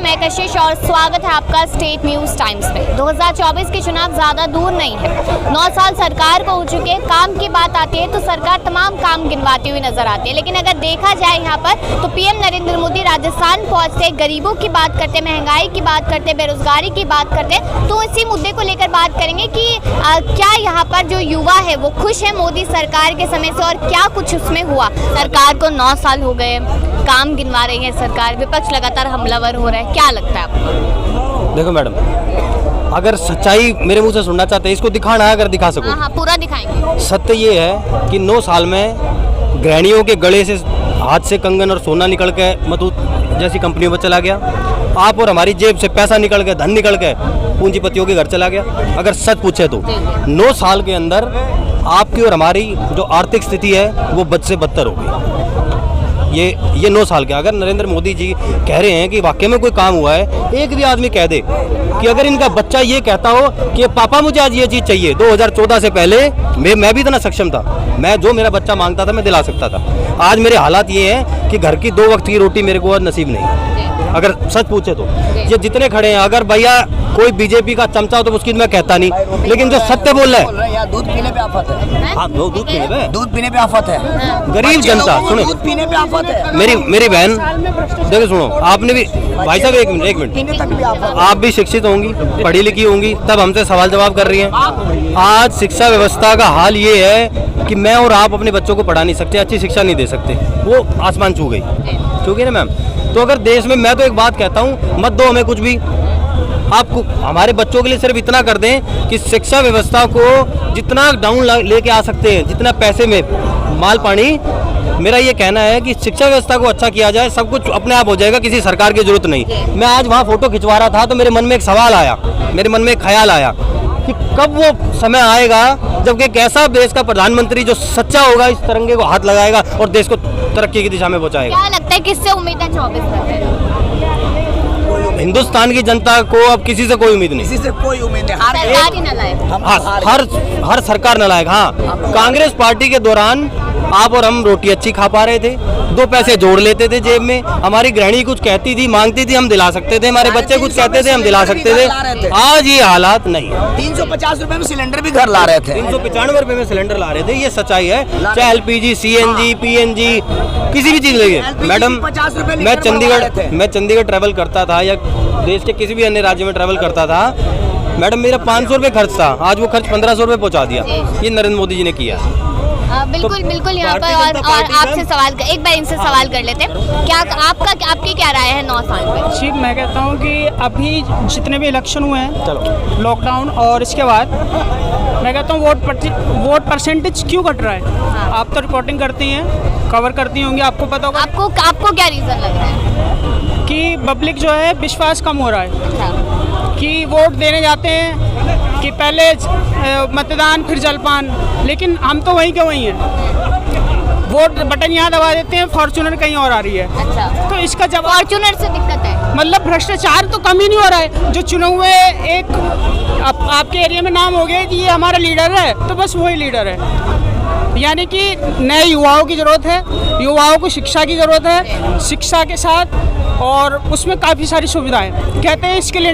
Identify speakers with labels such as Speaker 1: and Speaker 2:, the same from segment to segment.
Speaker 1: मैं कशिश और स्वागत है आपका स्टेट न्यूज़ टाइम्स में। 2024 के चुनाव ज़्यादा दूर नहीं है। 9 साल सरकार को हो चुके। काम की बात आती है तो सरकार तमाम काम गिनवाती हुई नजर आती है, लेकिन अगर देखा जाए यहाँ पर तो पीएम नरेंद्र मोदी राजस्थान पहुँचते, गरीबों की बात करते, महंगाई की बात करते, बेरोजगारी की बात करते, तो इसी मुद्दे को लेकर बात करेंगे कि क्या यहाँ पर जो युवा है वो खुश है मोदी सरकार के समय से और क्या कुछ उसमें हुआ। सरकार को 9 साल हो गए, काम गिनवा रही है सरकार, विपक्ष लगातार हमलावर हो रहा है, क्या लगता है आपको?
Speaker 2: देखो मैडम, अगर सच्चाई मेरे मुंह से सुनना चाहते हैं, इसको दिखाना है, अगर दिखा सको।
Speaker 1: हाँ, पूरा दिखाएंगे।
Speaker 2: सत्य ये है कि 9 साल में गृहिणियों के गले से हाथ से कंगन और सोना निकल के मधु जैसी कंपनियों में चला गया। आप और हमारी जेब से पैसा निकल के, धन निकल के पूंजीपतियों के घर चला गया। अगर सच पूछे तो 9 साल के अंदर आपकी और हमारी जो आर्थिक स्थिति है वो बद से बदतर हो गई। ये 9 साल के, अगर नरेंद्र मोदी जी कह रहे हैं कि वाकई में कोई काम हुआ है, एक भी आदमी कह दे कि अगर इनका बच्चा ये कहता हो कि पापा मुझे आज ये चीज़ चाहिए, 2014 से पहले मैं भी इतना सक्षम था, मैं जो मेरा बच्चा मांगता था मैं दिला सकता था। आज मेरे हालात ये हैं कि घर की 2 वक्त की रोटी मेरे को आज नसीब नहीं। अगर सच पूछे तो ये जितने खड़े हैं, अगर भैया कोई बीजेपी का चमचा हो तो उसकी मैं कहता नहीं, लेकिन जो सत्य बोल रहा है,
Speaker 3: दूध पीने पे आफत है।
Speaker 2: हाँ, दूध पीने पे
Speaker 3: आफत है।
Speaker 2: गरीब जनता सुनो,
Speaker 3: दूध पीने पे आफत है।
Speaker 2: मेरी बहन देखो, सुनो, आपने भी भाई साहब एक मिनट, आप भी शिक्षित होंगी, पढ़ी लिखी होंगी, तब हमसे सवाल जवाब कर रही हैं। आज शिक्षा व्यवस्था का हाल ये है कि मैं और आप अपने बच्चों को पढ़ा नहीं सकते, अच्छी शिक्षा नहीं दे सकते, वो आसमान छू गई, छू गई ना मैम। तो अगर देश में, मैं तो एक बात कहता हूँ, मत दो हमें कुछ भी, आपको हमारे बच्चों के लिए सिर्फ इतना कर दें कि शिक्षा व्यवस्था को जितना डाउन लेके आ सकते हैं, जितना पैसे में माल पानी, मेरा ये कहना है कि शिक्षा व्यवस्था को अच्छा किया जाए, सब कुछ अपने आप हो जाएगा, किसी सरकार की जरूरत नहीं। मैं आज वहाँ फोटो खिंचवा रहा था तो मेरे मन में एक सवाल आया, मेरे मन में एक ख्याल आया कि कब वो समय आएगा जब एक ऐसा देश का प्रधानमंत्री जो सच्चा होगा, इस तिरंगे को हाथ लगाएगा और देश को तरक्की की दिशा में पहुँचाएगा।
Speaker 1: क्या लगता है किससे उम्मीद है 24 तक?
Speaker 2: हिंदुस्तान की जनता को अब किसी से कोई उम्मीद नहीं,
Speaker 3: किसी से कोई उम्मीद नहीं।
Speaker 1: सरकार ही नालायक।
Speaker 2: हर सरकार नालायक। हाँ, कांग्रेस पार्टी के दौरान आप और हम रोटी अच्छी खा पा रहे थे, 2 पैसे जोड़ लेते थे जेब में, हमारी गृहिणी कुछ कहती थी, मांगती थी, हम दिला सकते थे, हमारे बच्चे कुछ कहते थे, हम दिला सकते थे। आज ये हालात नहीं है।
Speaker 3: 350 रुपए में सिलेंडर भी घर ला रहे थे,
Speaker 2: 395 रुपए में सिलेंडर ला रहे थे, ये सच्चाई है। चाहे LPG, CNG, PNG, किसी भी चीज लगे। मैडम, मैं चंडीगढ़ ट्रैवल करता था या देश के किसी भी अन्य राज्य में ट्रैवल करता था, मैडम मेरा 500 रुपये खर्च था, आज वो खर्च 1500 रुपये पहुँचा दिया। ये नरेंद्र मोदी जी ने किया।
Speaker 1: बिल्कुल
Speaker 2: तो
Speaker 1: बिल्कुल। यहाँ पर और आपसे सवाल एक बार इनसे सवाल कर लेते हैं, क्या आपकी क्या राय है 9 साल पे?
Speaker 4: ठीक, मैं कहता हूँ कि अभी जितने भी इलेक्शन हुए हैं, लॉकडाउन और इसके बाद, मैं कहता हूँ वोट परसेंटेज क्यों घट रहा है?
Speaker 1: हाँ।
Speaker 4: आप तो रिपोर्टिंग करती हैं, कवर करती होंगी, आपको पता होगा।
Speaker 1: आपको क्या रीजन लग रहा है
Speaker 4: कि पब्लिक जो है विश्वास कम हो रहा है,
Speaker 1: अच्छा।
Speaker 4: कि वोट देने जाते हैं कि पहले मतदान फिर जलपान, लेकिन हम तो वहीं के वहीं हैं, वोट बटन यहाँ दबा देते हैं, फॉर्च्यूनर कहीं और आ रही है।
Speaker 1: अच्छा,
Speaker 4: तो इसका जवाब,
Speaker 1: फॉर्च्यूनर से दिक्कत है,
Speaker 4: मतलब भ्रष्टाचार तो कम ही नहीं हो रहा है। जो चुने हुए एक आपके एरिया में नाम हो गया कि ये हमारा लीडर है, तो बस वही लीडर है। यानी कि नए युवाओं की ज़रूरत है, युवाओं को शिक्षा की ज़रूरत है, शिक्षा के साथ और उसमें काफ़ी सारी सुविधाएं। कहते हैं स्किल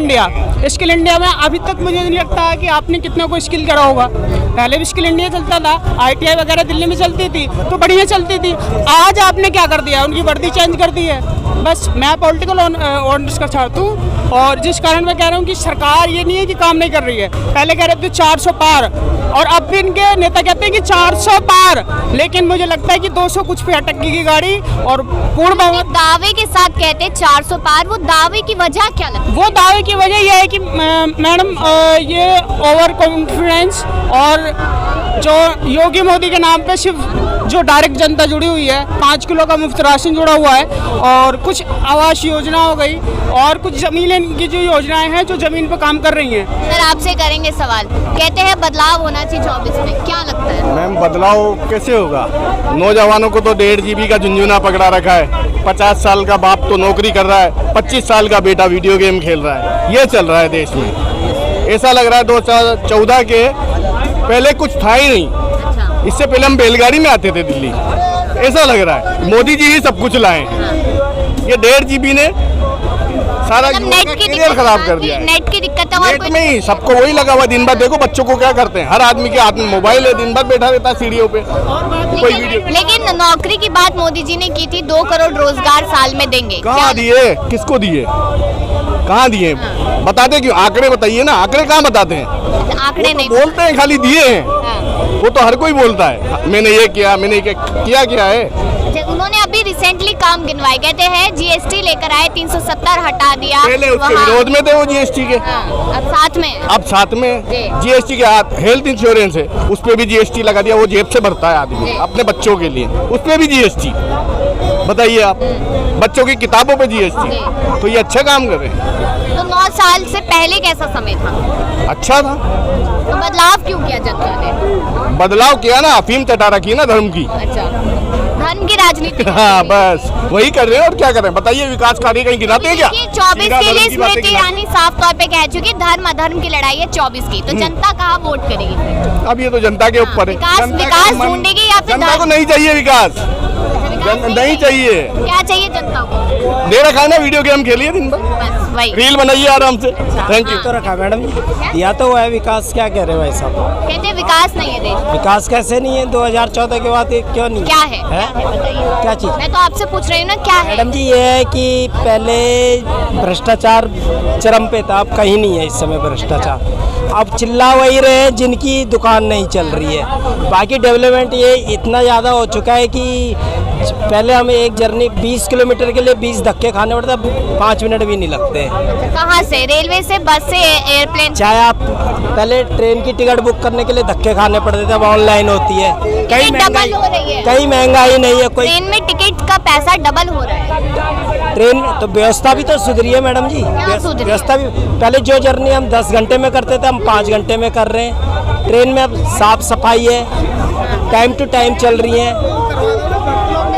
Speaker 4: इंडिया में अभी तक मुझे नहीं लगता कि आपने कितना को स्किल करा होगा। पहले भी स्किल इंडिया चलता था, ITI वगैरह दिल्ली में चलती थी तो बढ़िया चलती थी। आज आपने क्या कर दिया, उनकी वर्दी चेंज कर दी है। बस मैं पॉलिटिकल ऑनर्स का छात्र हूँ और जिस कारण मैं कह रहा हूँ कि सरकार ये नहीं है कि काम नहीं कर रही है। पहले कह रहे थे 400 पार और अब भी इनके नेता कहते हैं कि 400 पार, लेकिन मुझे लगता है कि 200 कुछ पे अटक गई गाड़ी। और पूर्ण
Speaker 1: दावे के साथ कहते हैं 400 पार, वो दावे की वजह क्या लगती है?
Speaker 4: वो दावे की वजह यह है कि मैडम ये ओवर कॉन्फिडेंस और जो योगी मोदी के नाम पे सिर्फ जो डायरेक्ट जनता जुड़ी हुई है, 5 किलो का मुफ्त राशन जुड़ा हुआ है और कुछ आवास योजना हो गई और कुछ जमीन की जो योजनाएं हैं जो जमीन पर काम कर रही हैं।
Speaker 1: सर आपसे करेंगे सवाल, कहते हैं बदलाव होना चाहिए 24 में, क्या लगता है?
Speaker 5: मैम बदलाव कैसे होगा? नौजवानों को तो 1.5 GB का झुंझुना पकड़ा रखा है, 50 साल का बाप तो नौकरी कर रहा है, 25 साल का बेटा वीडियो गेम खेल रहा है। ये चल रहा है देश में। ऐसा लग रहा है 2014 के पहले कुछ था ही नहीं।
Speaker 1: अच्छा।
Speaker 5: इससे पहले हम बैलगाड़ी में आते थे दिल्ली, ऐसा लग रहा है मोदी जी ही सब कुछ लाए। ये 1.5 GB ने सारा
Speaker 1: मतलब नेट की
Speaker 5: करियर
Speaker 1: दिक्कत
Speaker 5: खराब कर दिया है।
Speaker 1: नेट की दिक्कत है और
Speaker 5: नेट
Speaker 1: कोई
Speaker 5: में ही सबको वही लगा हुआ, दिन भर देखो बच्चों को क्या करते हैं, हर आदमी के हाथ में मोबाइल है, दिन भर बैठा रहता है सीढ़ियों पे कोई वीडियो।
Speaker 1: लेकिन नौकरी की बात मोदी जी ने की थी, 2 करोड़ रोजगार साल में देंगे।
Speaker 5: कहाँ दिए, किसको दिए, कहाँ दिए, बताते क्यों, आंकड़े बताइए ना, आंकड़े कहाँ बताते हैं,
Speaker 1: आंकड़े नहीं
Speaker 5: बोलते हैं खाली दिए हैं,
Speaker 1: हाँ।
Speaker 5: वो तो हर कोई बोलता है मैंने ये किया, मैंने ये किया, क्या है।
Speaker 1: उन्होंने अभी रिसेंटली काम गिनवाए, कहते हैं जीएसटी लेकर आए, 370 हटा दिया।
Speaker 5: पहले उसके
Speaker 1: वहाँ-
Speaker 5: विरोध में थे वो जीएसटी के,
Speaker 1: हाँ, अब साथ में
Speaker 5: अब साथ में
Speaker 1: जी।
Speaker 5: जीएसटी के हाथ हेल्थ इंश्योरेंस है, उस पे भी जीएसटी लगा दिया, वो जेब से भरता है आदमी
Speaker 1: जी।
Speaker 5: अपने बच्चों के लिए, उस पे भी जीएसटी, बताइए आप, बच्चों की किताबों पे जीएसटी,
Speaker 1: जी।
Speaker 5: तो ये अच्छा काम कर रहे हैं,
Speaker 1: तो 9 साल से पहले कैसा समय था,
Speaker 5: अच्छा था।
Speaker 1: तो बदलाव क्यों किया जनता ने?
Speaker 5: बदलाव किया ना, अफीम चटा रखी है ना धर्म की।
Speaker 1: अच्छा, धर्म की राजनीति
Speaker 5: हाँ बस वही कर रहे हैं, और क्या कर रहे हैं बताइए, विकास कार्य कहीं गिनाते हैं क्या?
Speaker 1: 24
Speaker 5: सीधा
Speaker 1: के
Speaker 5: धर्म
Speaker 1: लिए
Speaker 5: की बातें
Speaker 1: स्मृति
Speaker 5: गिनाते
Speaker 1: ईरानी साफ तौर पे कह चुकी, धर्म अधर्म की लड़ाई है 24 की, तो जनता कहाँ वोट करेगी?
Speaker 5: हैं। अब ये तो जनता के ऊपर है,
Speaker 1: विकास-
Speaker 5: जनता
Speaker 1: विकास
Speaker 5: का मन-
Speaker 1: ढूंढेगी या फिर
Speaker 5: जनता
Speaker 1: धर्म?
Speaker 5: को नहीं चाहिए विकास, नहीं चाहिए,
Speaker 1: क्या चाहिए जनता को?
Speaker 5: दे रखा है ना, वीडियो गेम खेलिए दिन भर,
Speaker 1: बस वही
Speaker 5: रील बनाइए आराम से, थैंक यू।
Speaker 6: तो रखा मैडम जी, या तो वो है विकास, क्या कह रहे हैं भाई साहब,
Speaker 1: कहते हैं विकास नहीं है देश में।
Speaker 6: विकास कैसे नहीं है 2014 के बाद, ये क्यों नहीं
Speaker 1: क्या है, क्या है बताइए।
Speaker 6: क्या चीज?
Speaker 1: मैं तो आपसे पूछ रही हूँ ना, क्या है?
Speaker 6: मैडम जी ये है कि पहले भ्रष्टाचार चरम पे था, अब कहीं नहीं है इस समय भ्रष्टाचार, अब चिल्ला वही रहे जिनकी दुकान नहीं चल रही है, बाकी डेवलपमेंट ये इतना ज़्यादा हो चुका है कि पहले हमें एक जर्नी 20 किलोमीटर के लिए 20 धक्के खाने पड़ते, अब 5 मिनट भी नहीं लगते हैं।
Speaker 1: कहाँ से, रेलवे से, बस से, एयरप्लेन?
Speaker 6: चाहे आप पहले ट्रेन की टिकट बुक करने के लिए धक्के खाने पड़ते थे, अब ऑनलाइन होती है, कहीं
Speaker 1: टिकट डबल हो रही है।
Speaker 6: कहीं महंगाई नहीं है कोई,
Speaker 1: ट्रेन में टिकट का पैसा डबल हो रहा है।
Speaker 6: ट्रेन तो व्यवस्था भी तो सुधरी है मैडम जी,
Speaker 1: सुधरी है?
Speaker 6: व्यवस्था भी, पहले जो जर्नी हम 10 घंटे में करते थे हम 5 घंटे में कर रहे हैं, ट्रेन में अब साफ सफाई है, टाइम टू टाइम चल रही है,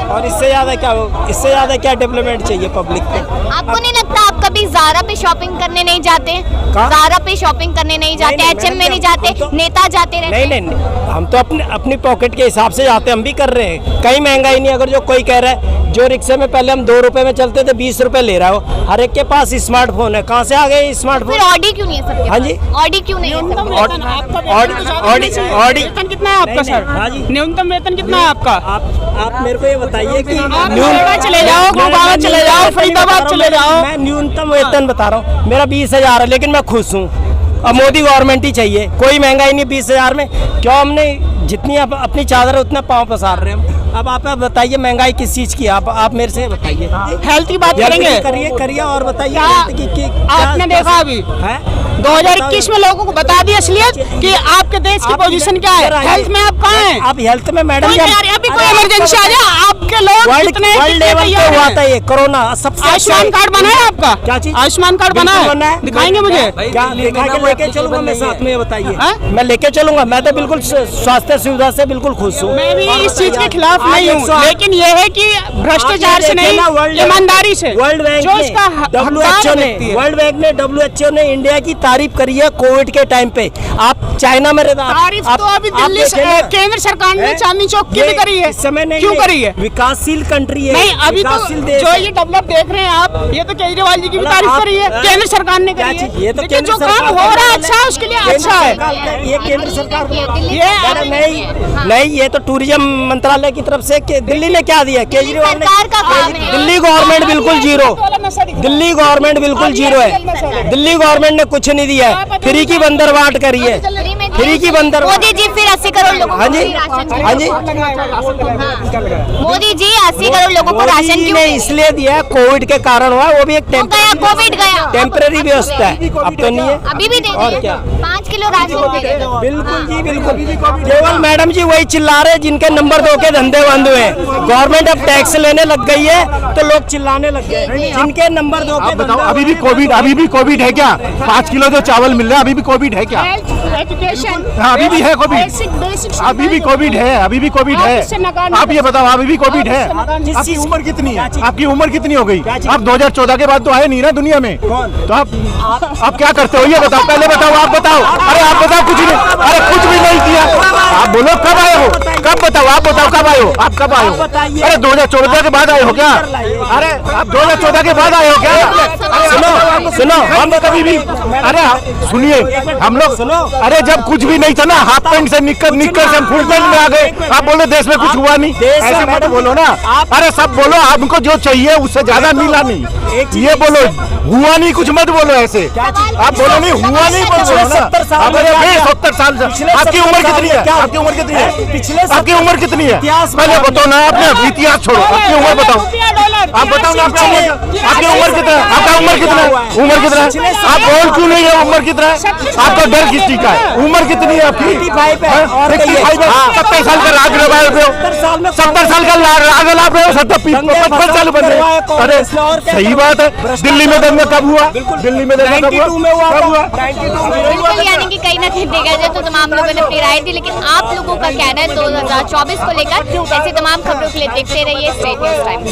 Speaker 6: और इससे ज़्यादा क्या डेवलपमेंट चाहिए पब्लिक को।
Speaker 1: आपको नहीं लगता आप कभी ज़ारा पे शॉपिंग करने नहीं जाते?
Speaker 6: कहाँ?
Speaker 1: ज़ारा पे शॉपिंग करने नहीं जाते,
Speaker 6: नहीं,
Speaker 1: एचएम में
Speaker 6: मैडम,
Speaker 1: नहीं जाते,
Speaker 6: हम तो-
Speaker 1: नेता जाते रहते
Speaker 6: नहीं नहीं नहीं, हम तो अपनी पॉकेट के हिसाब से जाते, हम भी कर रहे हैं, कहीं महंगाई नहीं। अगर जो कोई कह रहा है, जो रिक्शे में पहले हम 2 रुपए में चलते थे 20 रुपए ले रहा हो, हर एक के पास स्मार्टफोन है, कहाँ से आ गए स्मार्टफोन?
Speaker 1: फिर ऑडी क्यों नहीं है सबके
Speaker 6: हाँ
Speaker 1: पास?
Speaker 6: जी।
Speaker 1: ऑडी क्यों नहीं है सबके पास?
Speaker 4: वेतन कितना है आपका सर?
Speaker 6: हाँ जी।
Speaker 4: न्यूनतम वेतन कितना है आपका?
Speaker 6: आप मेरे को ये बताइए कि
Speaker 4: आप नोएडा चले जाओ, गोपाल चले जाओ, फरीदाबाद चले जाओ।
Speaker 6: मैं न्यूनतम वेतन बता रहा हूँ, मेरा 20,000 है, लेकिन मैं खुश हूँ। अब मोदी गवर्नमेंट ही चाहिए, कोई महंगाई नहीं 20,000 में, क्यों हमने जितनी अपनी चादर है उतना पाँव पसार रहे हैं हम। अब आप बताइए महंगाई किस चीज़ की है, आप मेरे से बताइए।
Speaker 4: हेल्थ की बात करेंगे?
Speaker 6: करिए और बताइए
Speaker 4: क्या
Speaker 6: health की
Speaker 4: आपने देखा अभी?
Speaker 6: है
Speaker 4: 2021 में लोगों को बता दी असलियत कि आपके देश की
Speaker 6: आप
Speaker 4: पोजीशन क्या है,
Speaker 6: इधर आइए।
Speaker 4: हेल्थ में आप कहाँ हैं?
Speaker 6: आप हेल्थ में मैडम
Speaker 4: कोई यार अभी कोई इमरजेंसी आ जाए, आपके लोग
Speaker 6: वर्ल्ड
Speaker 4: कितने
Speaker 6: लेवल पे
Speaker 4: तैयार
Speaker 6: हुआ
Speaker 4: हैं?
Speaker 6: था ये कोरोना, सबसे
Speaker 4: आयुष्मान कार्ड बना है आपका?
Speaker 6: क्या चीज?
Speaker 4: आयुष्मान कार्ड बना
Speaker 6: बिल्कुल
Speaker 4: है? दिखाएंगे मुझे?
Speaker 6: क्या दिखा के लेके चलूंगा मैं साथ में, ये बताइए।
Speaker 4: हाँ?
Speaker 6: मैं लेके चलूंगा, मैं तो बिल्कुल स्वास्थ्य सुविधा से बिल्कुल खुश हूँ।
Speaker 4: मैं भी
Speaker 6: और
Speaker 4: इस चीज के
Speaker 6: बताइए,
Speaker 4: खिलाफ
Speaker 6: आज
Speaker 4: नहीं
Speaker 6: 108
Speaker 4: हूँ, लेकिन ये है कि भ्रष्टाचार से नहीं, ईमानदारी से,
Speaker 6: वर्ल्ड बैंक
Speaker 4: जो इसका हकदार व्यक्ति है।
Speaker 6: वर्ल्ड बैंक ने WHO ने इंडिया की तारीफ करी है कोविड के टाइम पे। आप चाइना में
Speaker 4: तारीफ तो अभी दिल्ली से केंद्र सरकार ने चांदनी चौक की भी करी है।
Speaker 6: इस समय नहीं,
Speaker 4: क्यों करी है?
Speaker 6: विकासशील कंट्री है,
Speaker 4: नहीं, अभी तो
Speaker 6: विकासशील देश
Speaker 4: जो
Speaker 6: है।
Speaker 4: ये डेवलप देख रहे हैं आप, ये तो केजरीवाल जी की भी तारीफ
Speaker 6: आप-
Speaker 4: करी है, केंद्र सरकार ने
Speaker 6: क्या
Speaker 4: करी
Speaker 6: चीज?
Speaker 4: है।
Speaker 6: ये तो
Speaker 4: लेकिन
Speaker 6: केंद्र
Speaker 4: जो काम
Speaker 6: सरकार
Speaker 4: हो
Speaker 6: का
Speaker 4: रहा है
Speaker 6: मामला
Speaker 4: अच्छा है, उसके लिए अच्छा है।
Speaker 6: ये केंद्र सरकार
Speaker 1: दिल्ली
Speaker 4: ये
Speaker 1: सरकार
Speaker 6: अरे
Speaker 1: ने
Speaker 6: नहीं
Speaker 1: की है। हाँ।
Speaker 6: नहीं, ये तो टूरिज्म मंत्रालय की तरफ से दिल्ली ने क्या दिया, केजरीवाल ने।
Speaker 1: सरकार का काम है।
Speaker 6: दिल्ली गवर्नमेंट बिल्कुल जीरो, दिल्ली गवर्नमेंट बिल्कुल जीरो है, दिल्ली गवर्नमेंट ने कुछ नहीं दिया है, फ्री की बंदर बांट करी है, फ्री की बंदर।
Speaker 1: मोदी जी फिर 80 करोड़ लोगों
Speaker 6: हाँ
Speaker 1: को
Speaker 6: जी,
Speaker 1: फ्री राशन
Speaker 6: हाँ जी।
Speaker 1: मोदी जी 80 करोड़ लोगों को राशन
Speaker 6: मोदी
Speaker 1: क्यों
Speaker 6: ने
Speaker 1: दे?
Speaker 6: इसलिए दिया है, कोविड के कारण हुआ, वो भी एक
Speaker 1: वो गया, कोविड गया।
Speaker 6: टेम्पररी व्यवस्था है, अब तो नहीं है।
Speaker 1: अभी भी दे
Speaker 6: और
Speaker 1: रही
Speaker 6: क्या?
Speaker 1: है, 5 किलो राशन दे रही है।
Speaker 6: बिल्कुल जी बिल्कुल, केवल मैडम जी वही चिल्ला रहे जिनके नंबर 2 के धंधे बंद हुए हैं। गवर्नमेंट अब टैक्स लेने लग गई है तो लोग चिल्लाने लग गए, जिनके नंबर 2 के
Speaker 5: बताओ,
Speaker 6: धंधे
Speaker 5: अभी भी कोविड है क्या? 5 किलो जो चावल मिल रहा है अभी भी कोविड है क्या?
Speaker 4: एजुकेशन,
Speaker 5: हाँ, अभी भी है कोविड,
Speaker 4: बेसिक
Speaker 5: अभी भी कोविड है, अभी भी कोविड
Speaker 4: आप
Speaker 5: है।
Speaker 4: इससे नकार नहीं
Speaker 5: आप ये बताओ, अभी भी कोविड है?
Speaker 6: जिस
Speaker 5: आपकी
Speaker 6: चीज-
Speaker 5: उम्र कितनी है?
Speaker 6: क्या चीज?
Speaker 5: आपकी उम्र कितनी हो गई?
Speaker 6: क्या चीज?
Speaker 5: आप 2014 के बाद तो आए नहीं ना दुनिया में, तो आप क्या करते हो ये बताओ, पहले बताओ, आप बताओ। अरे आप बताओ, कुछ नहीं, अरे कुछ भी नहीं किया। आप बोलो कब आए हो, कब बताओ, आप बताओ कब आए हो, आप कब आए हो?
Speaker 6: बताइए।
Speaker 5: अरे 2014 के बाद आए हो क्या? अरे आप 2014 के बाद आए हो क्या? सुनो, सुनो, हम कभी भी, अरे सुनिए, हम लोग
Speaker 6: सुनो।
Speaker 5: अरे जब कुछ भी नहीं था ना, हाफ पैंट से निक्कर से फुल पैंट में आ गए, आप बोले देश में कुछ हुआ नहीं, ऐसे मत बोलो ना। अरे सब बोलो, आपको जो चाहिए उससे ज्यादा मिला नहीं, ये बोलो हुआ नहीं, कुछ मत बोलो ऐसे। आप बोलो नहीं हुआ नहीं, बोलो ना। 70 साल से आपकी उम्र कितनी है? आपकी उम्र कितनी है? आपकी उम्र कितनी है? पहले बताओ ना, आपने इतिहास छोड़ो, आपकी उम्र बताओ। आप बताओ ना, आपकी उम्र कितना है? आपका उम्र कितना है? उम्र कितना है? आप बोल क्यों नहीं है? उम्र कितना है? आपका डर किस चीज का है? उम्र कितनी है आपकी?
Speaker 6: 55 है। और
Speaker 5: 70 साल का राग लगा रहे हो, 70 साल का राग लगा रहे हो, 55 साल बन रहे हो। अरे सही बात है। दिल्ली में दंगा कब हुआ? दिल्ली में दंगा कब हुआ?
Speaker 1: बिल्कुल, यानी कि कहीं ना कहीं देखा जाए तो तमाम लोगों ने अपनी राय दी, लेकिन आप लोगों का कहना है 2024 को लेकर ऐसी तमाम खबरों के लिए देखते रहिए स्टेट न्यूज़ टाइम्स।